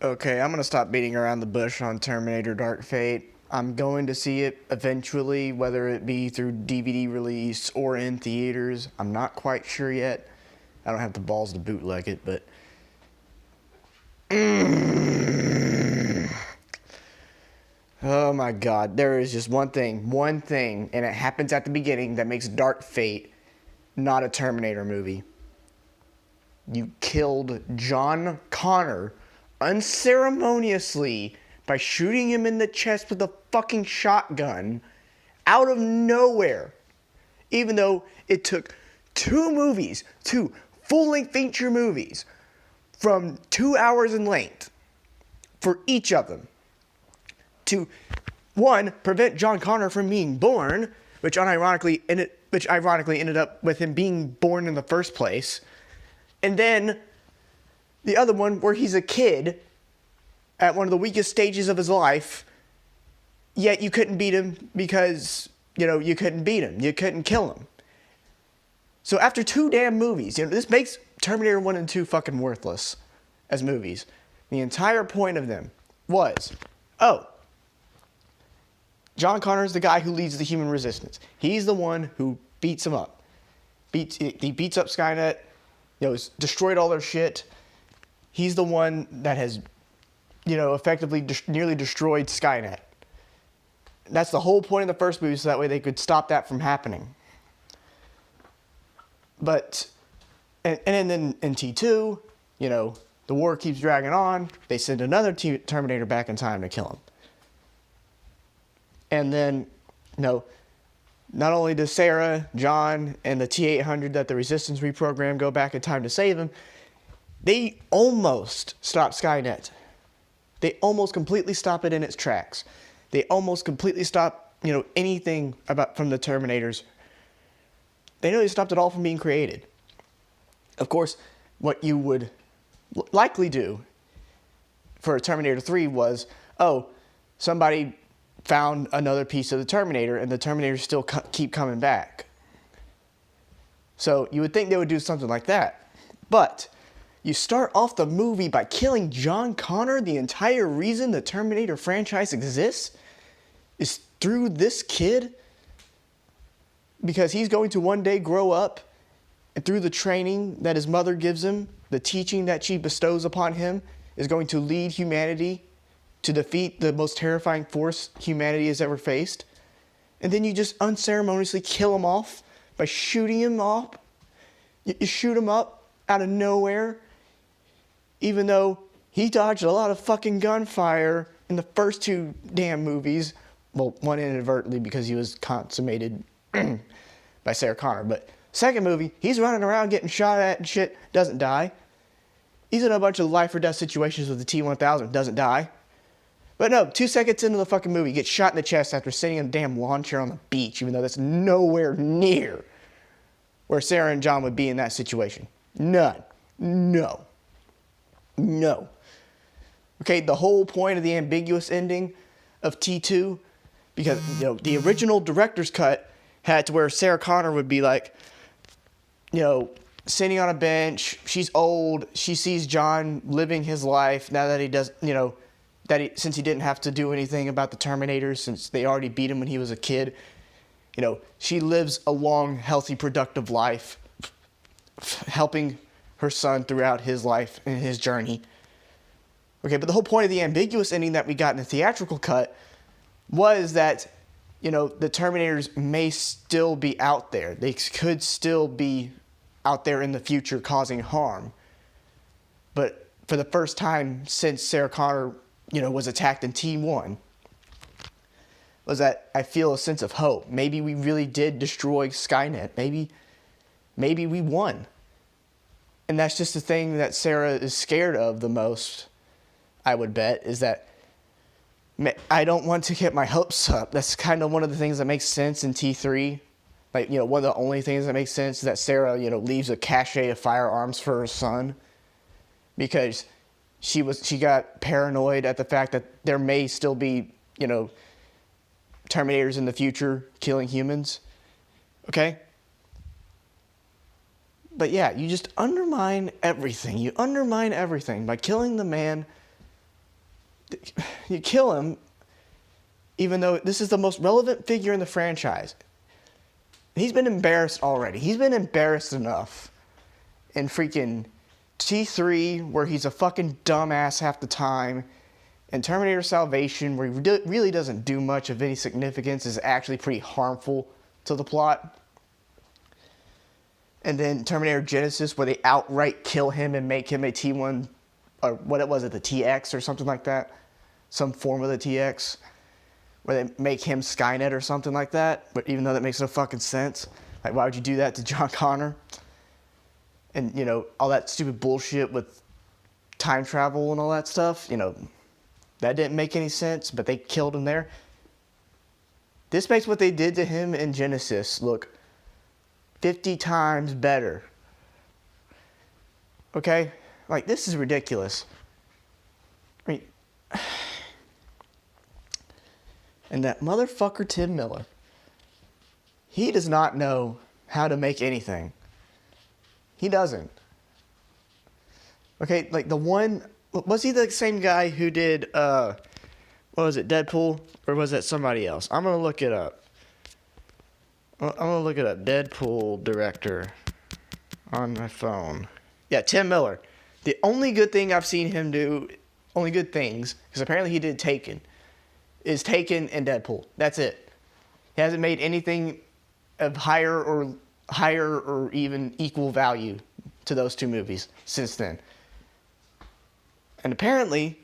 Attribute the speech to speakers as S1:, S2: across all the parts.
S1: Okay, I'm gonna stop beating around the bush on Terminator Dark Fate. I'm going to see it eventually, whether it be through DVD release or in theaters. I'm not quite sure yet. I don't have the balls to bootleg it, but. Oh my god, there is just one thing, and it happens at the beginning that makes Dark Fate not a Terminator movie. You killed John Connor unceremoniously by shooting him in the chest with a fucking shotgun out of nowhere. Even though it took two full-length feature movies from 2 hours in length for each of them to, one, prevent John Connor from being born, which ironically ended up with him being born in the first place. And then the other one where he's a kid at one of the weakest stages of his life, yet you couldn't beat him because, you couldn't beat him. You couldn't kill him. So after 2 damn movies, this makes Terminator 1 and 2 fucking worthless as movies. The entire point of them was, John Connor's the guy who leads the human resistance. He's the one who beats him up. He beats up Skynet, has destroyed all their shit. He's the one that has, effectively nearly destroyed Skynet. That's the whole point of the first movie, so that way they could stop that from happening. But, and then in T2, the war keeps dragging on. They send another Terminator back in time to kill him. And then, not only does Sarah, John, and the T-800 that the Resistance reprogrammed go back in time to save him, they almost stop Skynet. They almost completely stop it in its tracks. They almost completely stop, anything from the Terminators. They nearly stopped it all from being created. Of course, what you would likely do for Terminator 3 was, somebody found another piece of the Terminator, and the Terminators still keep coming back. So you would think they would do something like that. But you start off the movie by killing John Connor. The entire reason the Terminator franchise exists is through this kid, because he's going to one day grow up, and through the training that his mother gives him, the teaching that she bestows upon him, is going to lead humanity to defeat the most terrifying force humanity has ever faced. And then you just unceremoniously kill him off by shooting him off. You shoot him up out of nowhere, even though he dodged a lot of fucking gunfire in the first 2 damn movies. Well, one inadvertently because he was consummated by Sarah Connor. But second movie, he's running around getting shot at and shit, doesn't die. He's in a bunch of life or death situations with the T-1000, doesn't die. But no, 2 seconds into the fucking movie, gets shot in the chest after sitting in a damn lawn chair on the beach, even though that's nowhere near where Sarah and John would be in that situation. None. No. Okay, the whole point of the ambiguous ending of T2, because, the original director's cut had to where Sarah Connor would be like, sitting on a bench, she's old, she sees John living his life now that he does, since he didn't have to do anything about the Terminators, since they already beat him when he was a kid, she lives a long, healthy, productive life, helping her son throughout his life and his journey. Okay, but the whole point of the ambiguous ending that we got in the theatrical cut was that, the Terminators may still be out there. They could still be out there in the future causing harm. But for the first time since Sarah Connor was attacked in T1, was that I feel a sense of hope. Maybe we really did destroy Skynet. Maybe we won. And that's just the thing that Sarah is scared of the most, I would bet, is that I don't want to get my hopes up. That's kind of one of the things that makes sense in T3. Like, one of the only things that makes sense is that Sarah, leaves a cache of firearms for her son, because she got paranoid at the fact that there may still be, Terminators in the future killing humans. Okay? But yeah, you just undermine everything. You undermine everything by killing the man You kill him, even though this is the most relevant figure in the franchise. He's been embarrassed already. He's been embarrassed enough in freaking T3, where he's a fucking dumbass half the time, and Terminator Salvation, where he really doesn't do much of any significance, is actually pretty harmful to the plot. And then Terminator Genesis, where they outright kill him and make him a T1, or what it was, the TX or something like that. Some form of the TX. Where they make him Skynet or something like that. But even though that makes no fucking sense. Like, why would you do that to John Connor? And, you know, all that stupid bullshit with time travel and all that stuff. You know, that didn't make any sense, but they killed him there. This makes what they did to him in Genesis look 50 times better. Okay? Like, this is ridiculous. I mean, and that motherfucker Tim Miller, he does not know how to make anything. He doesn't. Okay, like the one, was he the same guy who did, what was it, Deadpool? Or was that somebody else? I'm going to look it up. Deadpool director on my phone. Yeah, Tim Miller. The only good thing I've seen him do, only good things, because apparently he did Taken, is Taken and Deadpool. That's it. He hasn't made anything of higher or even equal value to those two movies since then. And apparently,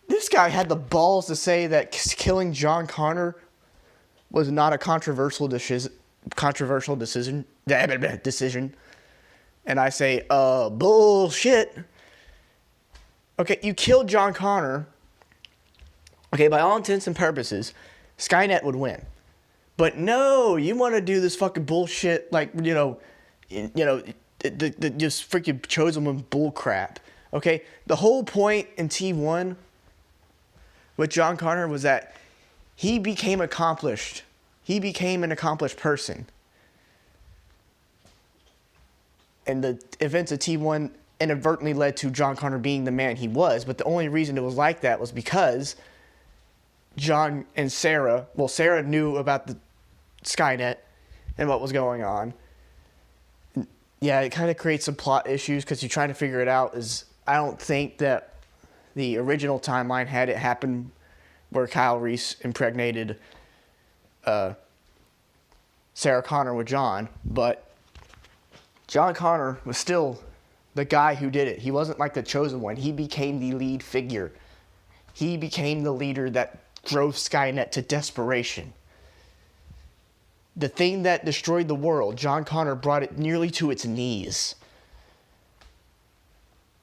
S1: this guy had the balls to say that killing John Connor was not a controversial decision. And I say, bullshit. Okay, you killed John Connor. Okay, by all intents and purposes, Skynet would win. But no, you want to do this fucking bullshit, like, the just freaking chosen one bull crap. Okay, the whole point in T1 with John Connor was that he became accomplished. He became an accomplished person. And the events of T1 inadvertently led to John Connor being the man he was. But the only reason it was like that was because John and Sarah, well, Sarah knew about the Skynet and what was going on. Yeah, it kind of creates some plot issues because you're trying to figure it out. I don't think that the original timeline had it happen where Kyle Reese impregnated Sarah Connor with John, but John Connor was still the guy who did it. He wasn't like the chosen one. He became the lead figure. He became the leader that drove Skynet to desperation. The thing that destroyed the world, John Connor brought it nearly to its knees.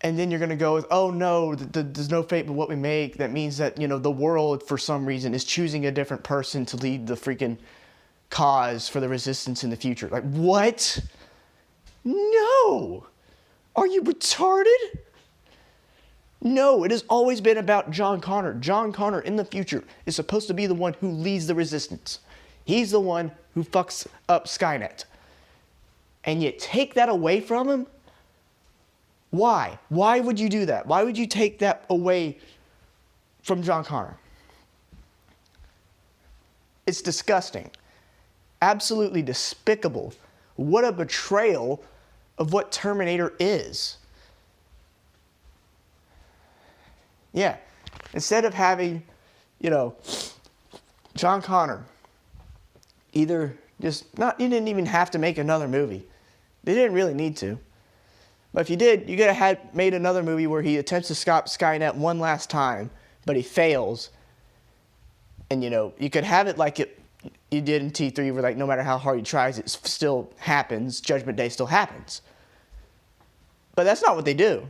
S1: And then you're going to go with, oh no, there's no fate but what we make. That means that, the world, for some reason, is choosing a different person to lead the freaking cause for the resistance in the future. Like, what? No! Are you retarded? No, it has always been about John Connor. John Connor, in the future, is supposed to be the one who leads the resistance. He's the one who fucks up Skynet. And you take that away from him? Why? Why would you do that? Why would you take that away from John Connor? It's disgusting. Absolutely despicable. What a betrayal of what Terminator is. Yeah. Instead of having, John Connor either you didn't even have to make another movie. They didn't really need to. But if you did, you could have made another movie where he attempts to stop Skynet one last time, but he fails. And, you could have it like you did in T3, where, like, no matter how hard he tries, it still happens. Judgment Day still happens. But that's not what they do.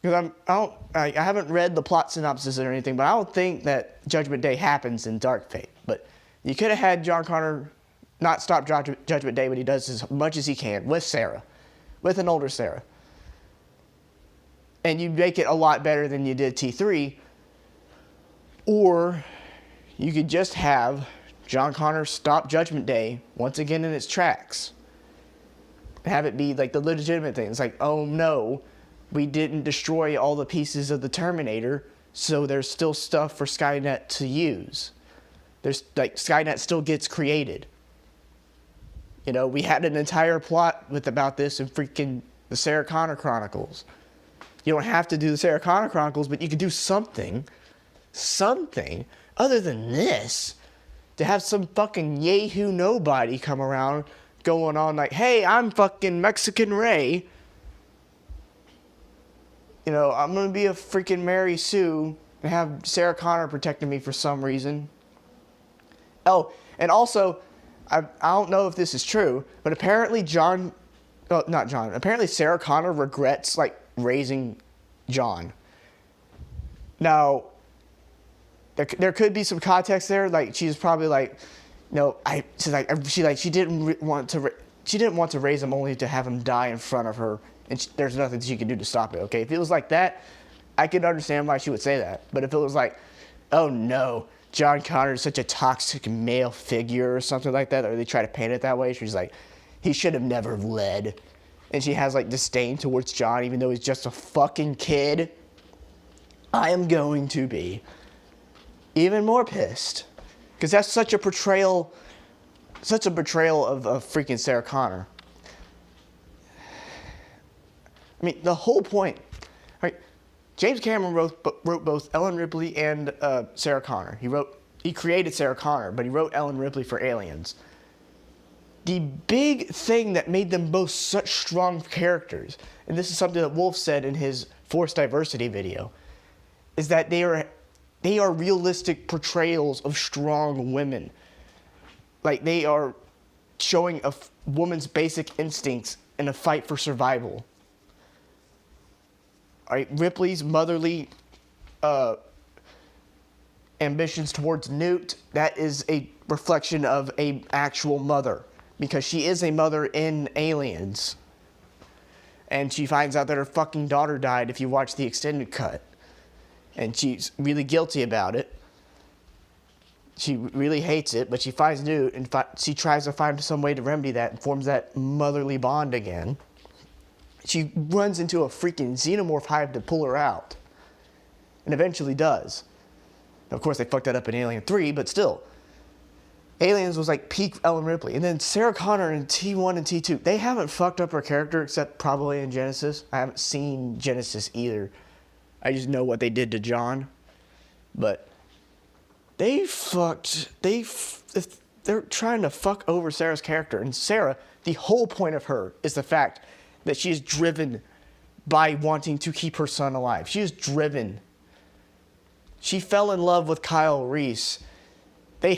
S1: Because I haven't read the plot synopsis or anything, but I don't think that Judgment Day happens in Dark Fate. But you could have had John Connor not stop Judgment Day, but he does as much as he can with Sarah. With an older Sarah. And you make it a lot better than you did T3. Or you could just have John Connor stop Judgment Day once again in its tracks. Have it be like the legitimate thing. It's like, oh no, we didn't destroy all the pieces of the Terminator So there's still stuff for Skynet to use. There's like Skynet still gets created. You know, we had an entire plot about this in freaking the Sarah Connor Chronicles. You don't have to do the Sarah Connor Chronicles, but you could do something other than this, to have some fucking yahoo nobody come around going on like, hey, I'm fucking Mexican Ray. You know, I'm going to be a freaking Mary Sue and have Sarah Connor protecting me for some reason. Oh, and also, I don't know if this is true, but apparently apparently Sarah Connor regrets, like, raising John. Now, there could be some context there, like, she's probably like, no, she didn't want to raise him only to have him die in front of her, and there's nothing she could do to stop it, okay? If it was like that, I could understand why she would say that. But if it was like, oh no, John Connor is such a toxic male figure or something like that, or they try to paint it that way, she's like, he should have never led. And she has like disdain towards John, even though he's just a fucking kid. I am going to be even more pissed. Because that's such a portrayal of freaking Sarah Connor. I mean, the whole point, right? James Cameron wrote both Ellen Ripley and Sarah Connor. He created Sarah Connor, but he wrote Ellen Ripley for Aliens. The big thing that made them both such strong characters, and this is something that Wolf said in his Forced Diversity video, is that they are realistic portrayals of strong women. Like, they are showing a woman's basic instincts in a fight for survival. Right, Ripley's motherly ambitions towards Newt, that is a reflection of an actual mother, because she is a mother in Aliens. And she finds out that her fucking daughter died if you watch the extended cut. And she's really guilty about it. She really hates it, but she finds Newt, and she tries to find some way to remedy that and forms that motherly bond again. She runs into a freaking xenomorph hive to pull her out. And eventually does. Now, of course, they fucked that up in Alien 3, but still. Aliens was like peak Ellen Ripley. And then Sarah Connor in T1 and T2. They haven't fucked up her character except probably in Genesis. I haven't seen Genesis either. I just know what they did to John. But they're trying to fuck over Sarah's character. And Sarah, the whole point of her is the fact that she is driven by wanting to keep her son alive. She is driven. She fell in love with Kyle Reese. They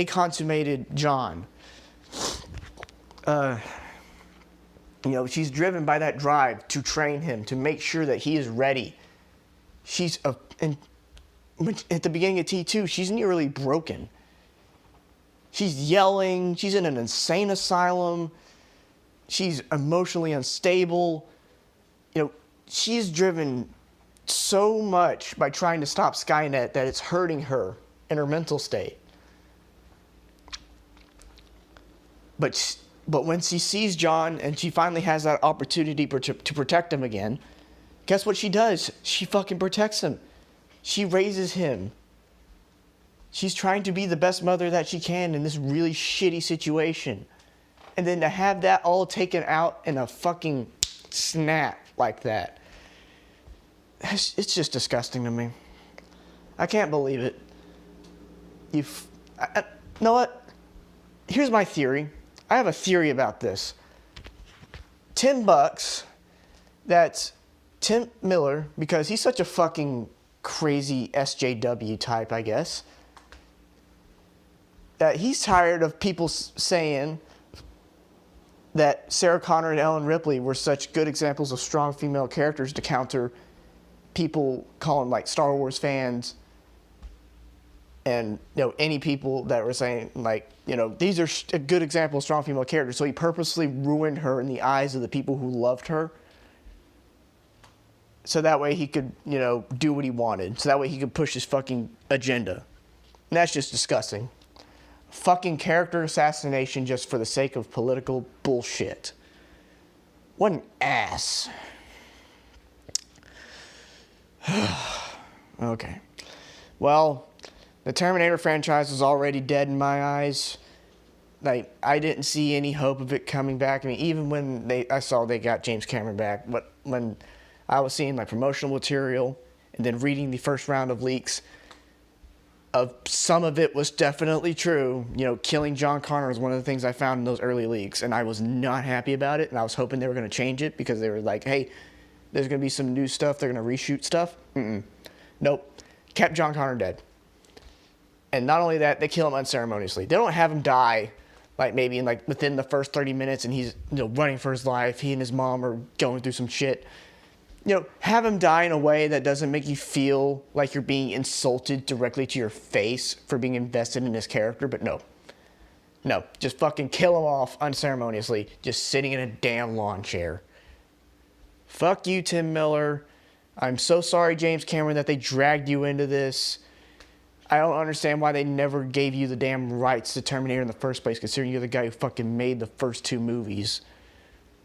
S1: consummated John. You know, she's driven by that drive to train him, to make sure that he is ready. And at the beginning of T2, she's nearly broken. She's yelling. She's in an insane asylum. She's emotionally unstable. You know, she's driven so much by trying to stop Skynet that it's hurting her in her mental state. But when she sees John and she finally has that opportunity to protect him again, guess what she does? She fucking protects him. She raises him. She's trying to be the best mother that she can in this really shitty situation. And then to have that all taken out in a fucking snap like that, it's just disgusting to me. I can't believe it. You know what? Here's my theory. I have a theory about this. $10, that's Tim Miller, because he's such a fucking crazy SJW type, I guess, that he's tired of people saying that Sarah Connor and Ellen Ripley were such good examples of strong female characters to counter people calling, like, Star Wars fans and, you know, any people that were saying, like, you know, these are a good example of strong female characters. So he purposely ruined her in the eyes of the people who loved her, so that way he could, you know, do what he wanted. So that way he could push his fucking agenda. And that's just disgusting. Fucking character assassination just for the sake of political bullshit. What an ass. Okay. Well, the Terminator franchise was already dead in my eyes. Like, I didn't see any hope of it coming back. I mean, even when I saw they got James Cameron back, but when I was seeing like promotional material and then reading the first round of leaks, of some of it was definitely true. You know, killing John Connor was one of the things I found in those early leaks, and I was not happy about it, and I was hoping they were going to change it because they were like, hey, there's going to be some new stuff, they're going to reshoot stuff. Nope. Kept John Connor dead. And not only that, they kill him unceremoniously. They don't have him die like maybe in like within the first 30 minutes and he's, you know, running for his life. He and his mom are going through some shit. You know, have him die in a way that doesn't make you feel like you're being insulted directly to your face for being invested in his character, but no. No, just fucking kill him off unceremoniously, just sitting in a damn lawn chair. Fuck you, Tim Miller. I'm so sorry, James Cameron, that they dragged you into this. I don't understand why they never gave you the damn rights to Terminator in the first place, considering you're the guy who fucking made the first two movies.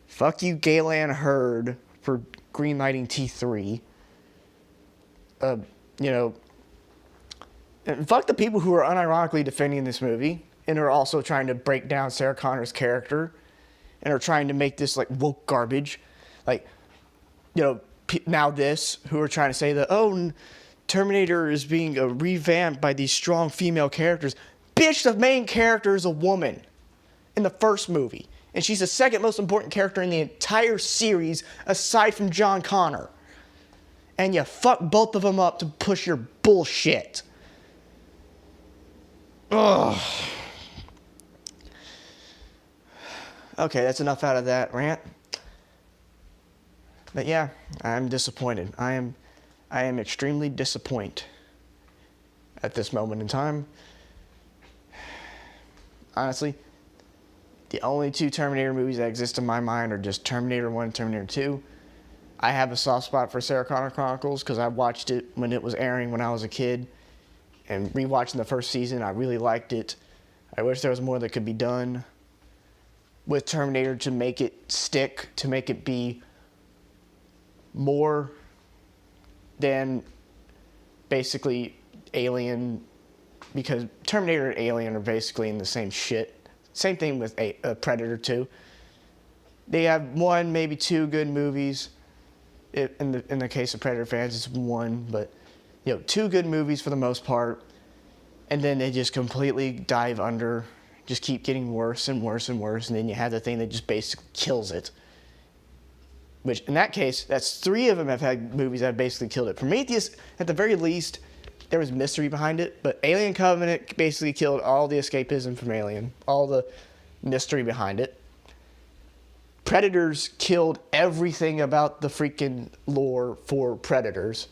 S1: Fuck you, Galen Hurd, for greenlighting T3. You know, and fuck the people who are unironically defending this movie and are also trying to break down Sarah Connor's character and are trying to make this like woke garbage. Like, you know, now this, who are trying to say that, oh, Terminator is being revamped by these strong female characters. Bitch, the main character is a woman in the first movie. And she's the second most important character in the entire series aside from John Connor. And you fuck both of them up to push your bullshit. Ugh. Okay, that's enough out of that rant. But yeah, I'm disappointed. I am extremely disappointed at this moment in time. Honestly, the only two Terminator movies that exist in my mind are just Terminator 1 and Terminator 2. I have a soft spot for Sarah Connor Chronicles because I watched it when it was airing when I was a kid. And rewatching the first season, I really liked it. I wish there was more that could be done with Terminator to make it stick, to make it be more than basically Alien, because Terminator and Alien are basically in the same shit. Same thing with Predator 2. They have one, maybe two good movies. In the case of Predator fans, it's one, but you know, two good movies for the most part, and then they just completely dive under, just keep getting worse and worse and worse, and then you have the thing that just basically kills it. Which, in that case, that's three of them have had movies that have basically killed it. Prometheus, at the very least, there was mystery behind it, but Alien Covenant basically killed all the escapism from Alien, all the mystery behind it. Predators killed everything about the freaking lore for Predators.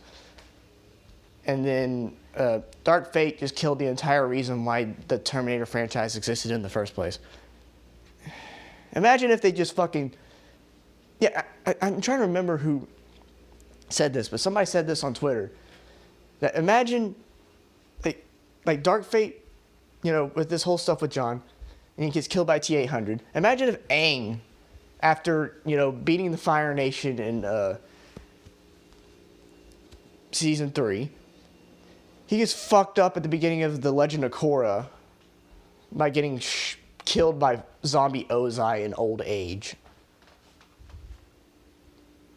S1: And then Dark Fate just killed the entire reason why the Terminator franchise existed in the first place. Imagine if they just fucking... Yeah, I'm trying to remember who said this, but somebody said this on Twitter. That imagine, like Dark Fate, you know, with this whole stuff with John, and he gets killed by T-800. Imagine if Aang, after, you know, beating the Fire Nation in Season 3, he gets fucked up at the beginning of The Legend of Korra by getting killed by zombie Ozai in old age.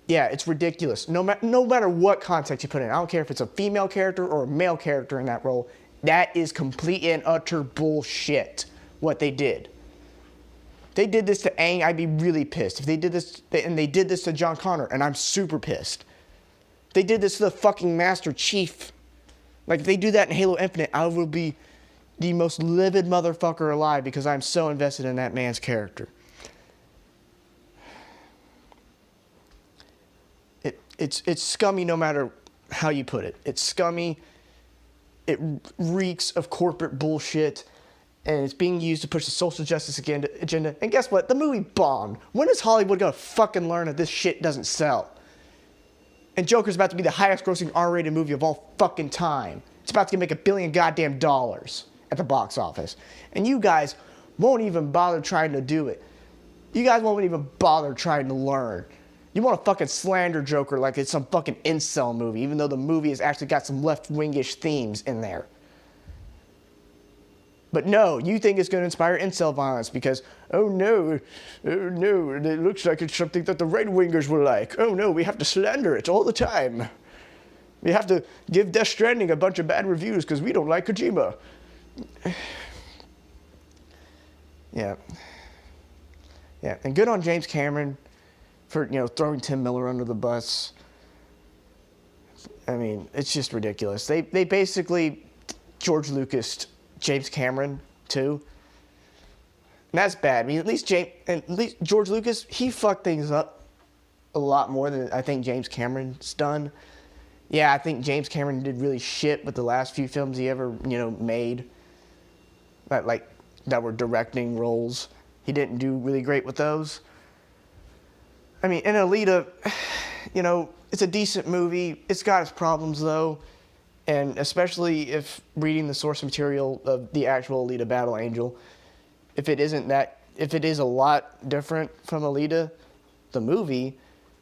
S1: Yeah, it's ridiculous. No matter what context you put in. I don't care if it's a female character or a male character in that role. That is complete and utter bullshit, what they did. If they did this to Aang, I'd be really pissed. If they did this, and they did this to John Connor, and I'm super pissed. If they did this to the fucking Master Chief. Like, if they do that in Halo Infinite, I will be the most livid motherfucker alive because I'm so invested in that man's character. It's scummy no matter how you put it. It's scummy. It reeks of corporate bullshit. And it's being used to push the social justice agenda. And guess what? The movie bombed. When is Hollywood gonna fucking learn that this shit doesn't sell? And Joker's about to be the highest grossing R-rated movie of all fucking time. It's about to make $1 billion goddamn dollars at the box office. And you guys won't even bother trying to do it. You guys won't even bother trying to learn. You want to fucking slander Joker like it's some fucking incel movie, even though the movie has actually got some left-wingish themes in there. But no, you think it's going to inspire incel violence because, oh no, it looks like it's something that the right-wingers will like. Oh no, we have to slander it all the time. We have to give Death Stranding a bunch of bad reviews because we don't like Kojima. Yeah. Yeah, and good on James Cameron for, throwing Tim Miller under the bus. I mean, it's just ridiculous. They basically George Lucas James Cameron too. And that's bad. I mean, at least George Lucas, he fucked things up a lot more than I think James Cameron's done. Yeah, I think James Cameron did really shit with the last few films he ever, made. That were directing roles. He didn't do really great with those. I mean, in Alita, it's a decent movie. It's got its problems though. And especially if reading the source material of the actual Alita Battle Angel, if it is a lot different from Alita, the movie,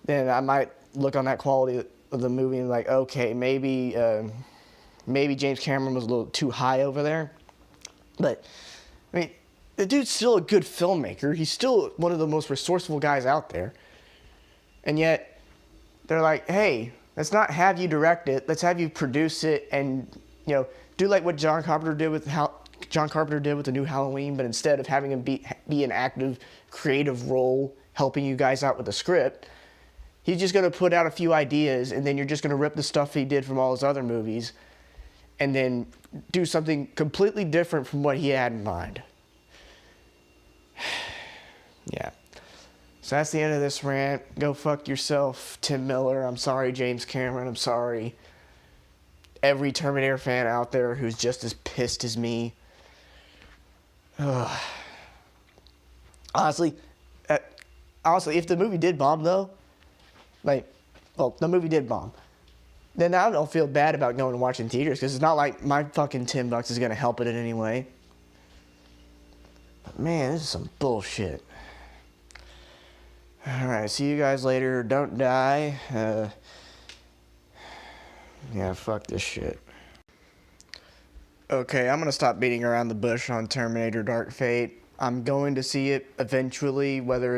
S1: then I might look on that quality of the movie and like, okay, maybe James Cameron was a little too high over there. But, I mean, the dude's still a good filmmaker. He's still one of the most resourceful guys out there. And yet, they're like, hey, let's not have you direct it. Let's have you produce it and, do like what John Carpenter did with the new Halloween, but instead of having him be an active, creative role helping you guys out with the script, he's just going to put out a few ideas and then you're just going to rip the stuff he did from all his other movies and then do something completely different from what he had in mind. Yeah. So that's the end of this rant. Go fuck yourself, Tim Miller. I'm sorry, James Cameron. I'm sorry. Every Terminator fan out there who's just as pissed as me. Ugh. Honestly, if the movie did bomb though, the movie did bomb, then I don't feel bad about going and watching theaters because it's not like my fucking $10 is gonna help it in any way. But man, this is some bullshit. Alright, see you guys later. Don't die. Yeah, fuck this shit. Okay, I'm gonna stop beating around the bush on Terminator Dark Fate. I'm going to see it eventually, whether